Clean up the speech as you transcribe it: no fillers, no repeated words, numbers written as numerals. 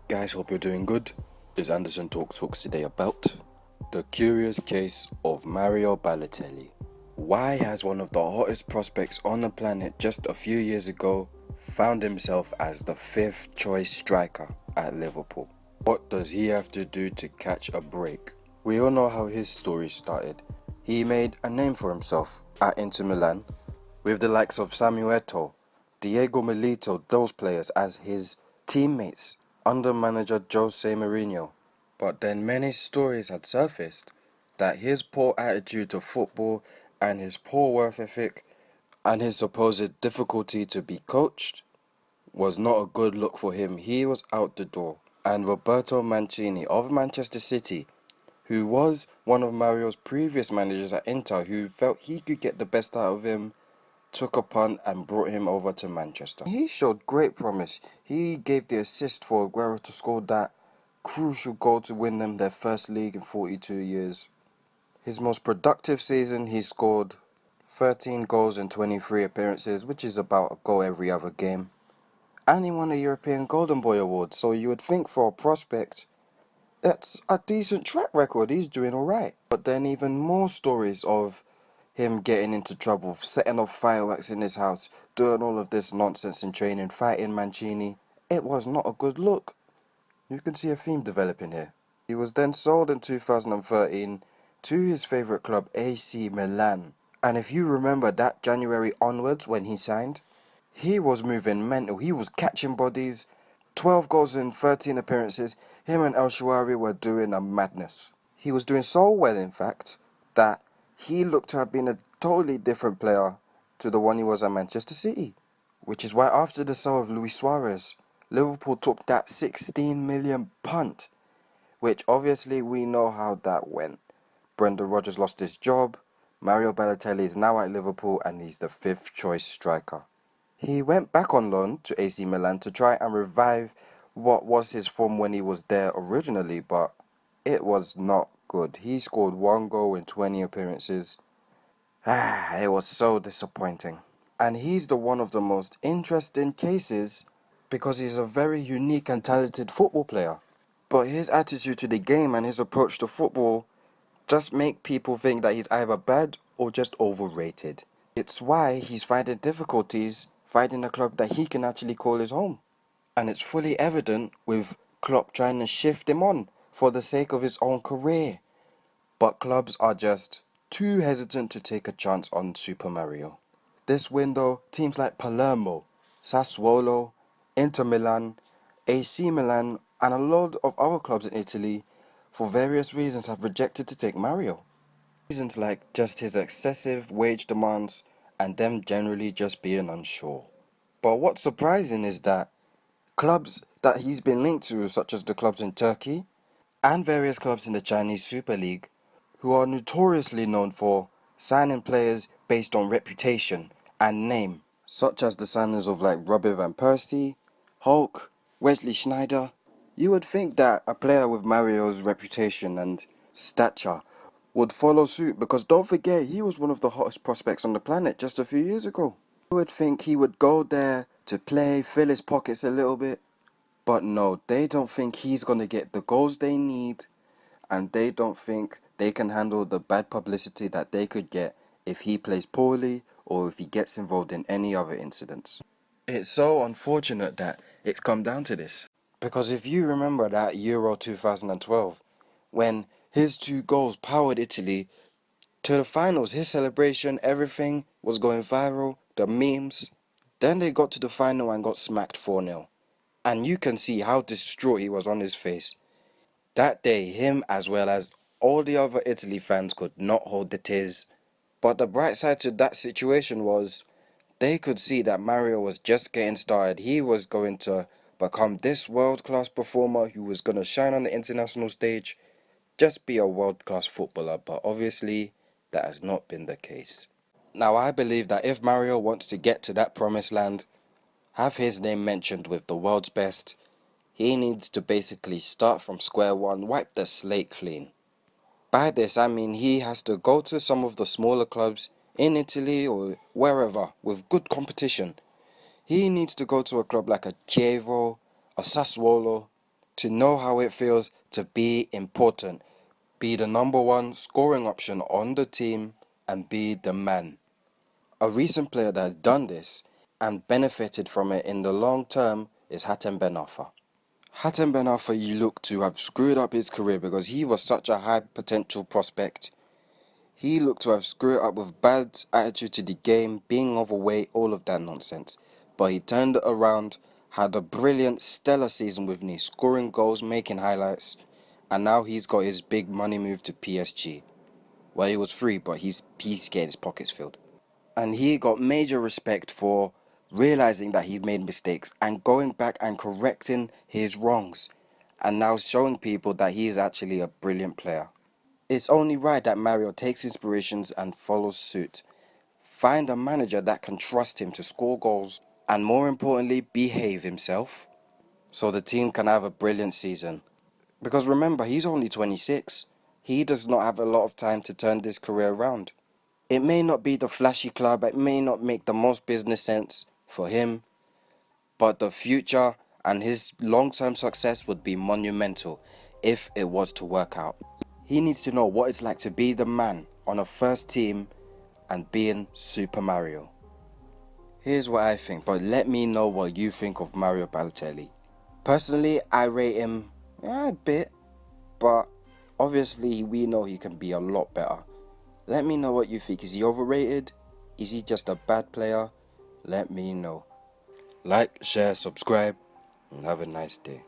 Guys, hope you're doing good. Is Anderson Talks today about the curious case of Mario Balotelli. Why has one of the hottest prospects on the planet just a few years ago found himself as the fifth choice striker at Liverpool? What does he have to do to catch a break? We all know how his story started. He made a name for himself at Inter Milan with the likes of Samuel Eto'o, Diego Milito, those players as his teammates under manager Jose Mourinho. But then many stories had surfaced that his poor attitude to football and his poor work ethic and his supposed difficulty to be coached was not a good look for him. He was out the door. And Roberto Mancini of Manchester City, who was one of Mario's previous managers at Inter, who felt he could get the best out of him, took a punt and brought him over to Manchester. He showed great promise. He gave the assist for Aguero to score that crucial goal to win them their first league in 42 years. His most productive season, he scored 13 goals in 23 appearances, which is about a goal every other game. And he won a European Golden Boy Award, so you would think for a prospect, that's a decent track record. He's doing alright. But then even more stories of him getting into trouble, setting off fireworks in his house, doing all of this nonsense in training, fighting Mancini. It was not a good look. You can see a theme developing here. He was then sold in 2013 to his favourite club AC Milan. And if you remember that January onwards when he signed, he was moving mental. He was catching bodies, 12 goals in 13 appearances. Him and El Shaarawy were doing a madness. He was doing so well, in fact, that he looked to have been a totally different player to the one he was at Manchester City. Which is why after the sale of Luis Suarez, Liverpool took that 16 million punt, which obviously we know how that went. Brendan Rodgers lost his job. Mario Balotelli is now at Liverpool and he's the fifth choice striker. He went back on loan to AC Milan to try and revive what was his form when he was there originally, but it was not good. He scored 1 goal in 20 appearances. It was so disappointing. And he's the one of the most interesting cases because he's a very unique and talented football player. But his attitude to the game and his approach to football just make people think that he's either bad or just overrated. It's why he's finding difficulties finding a club that he can actually call his home. And it's fully evident with Klopp trying to shift him on for the sake of his own career. But clubs are just too hesitant to take a chance on Super Mario. This window, teams like Palermo, Sassuolo, Inter Milan, AC Milan, and a lot of other clubs in Italy, for various reasons, have rejected to take Mario. Reasons like just his excessive wage demands and them generally just being unsure. But what's surprising is that clubs that he's been linked to, such as the clubs in Turkey and various clubs in the Chinese Super League, who are notoriously known for signing players based on reputation and name, such as the signings of like Robin van Persie, Hulk, Wesley Sneijder. You would think that a player with Mario's reputation and stature would follow suit, because don't forget, he was one of the hottest prospects on the planet just a few years ago. You would think he would go there to play, fill his pockets a little bit, but no, they don't think he's going to get the goals they need, and they don't think they can handle the bad publicity that they could get if he plays poorly or if he gets involved in any other incidents. It's so unfortunate that it's come down to this. Because if you remember that Euro 2012, when his 2 goals powered Italy to the finals, his celebration, everything was going viral, the memes. Then they got to the final and got smacked 4-0. And you can see how distraught he was on his face. That day, him as well as all the other Italy fans could not hold the tears. But the bright side to that situation was they could see that Mario was just getting started. He was going to become this world-class performer who was going to shine on the international stage, just be a world-class footballer. But obviously, that has not been the case. Now, I believe that if Mario wants to get to that promised land, have his name mentioned with the world's best, he needs to basically start from square one, wipe the slate clean. By this, I mean he has to go to some of the smaller clubs in Italy or wherever with good competition. He needs to go to a club like a Chievo, a Sassuolo, to know how it feels to be important, be the number one scoring option on the team, and be the man. A recent player that has done this and benefited from it in the long term is Hatem Ben Arfa. Hatem Ben Arfa, you look to have screwed up his career because he was such a high potential prospect. He looked to have screwed up with bad attitude to the game, being overweight, all of that nonsense. But he turned it around, had a brilliant, stellar season with Nice, scoring goals, making highlights, and now he's got his big money move to PSG. Well, he was free, but he's getting his pockets filled. And he got major respect for realizing that he'd made mistakes and going back and correcting his wrongs, and now showing people that he is actually a brilliant player. It's only right that Mario takes inspirations and follows suit. Find a manager that can trust him to score goals and, more importantly, behave himself so the team can have a brilliant season. Because remember, he's only 26. He does not have a lot of time to turn this career around. It may not be the flashy club, it may not make the most business sense for him, but the future and his long-term success would be monumental if it was to work out. He needs to know what it's like to be the man on a first team and being Super Mario. Here's what I think, but let me know what you think of Mario Balotelli. Personally, I rate him a bit, but obviously we know he can be a lot better. Let me know what you think. Is he overrated? Is he just a bad player? Let me know. Like, share, subscribe, and have a nice day.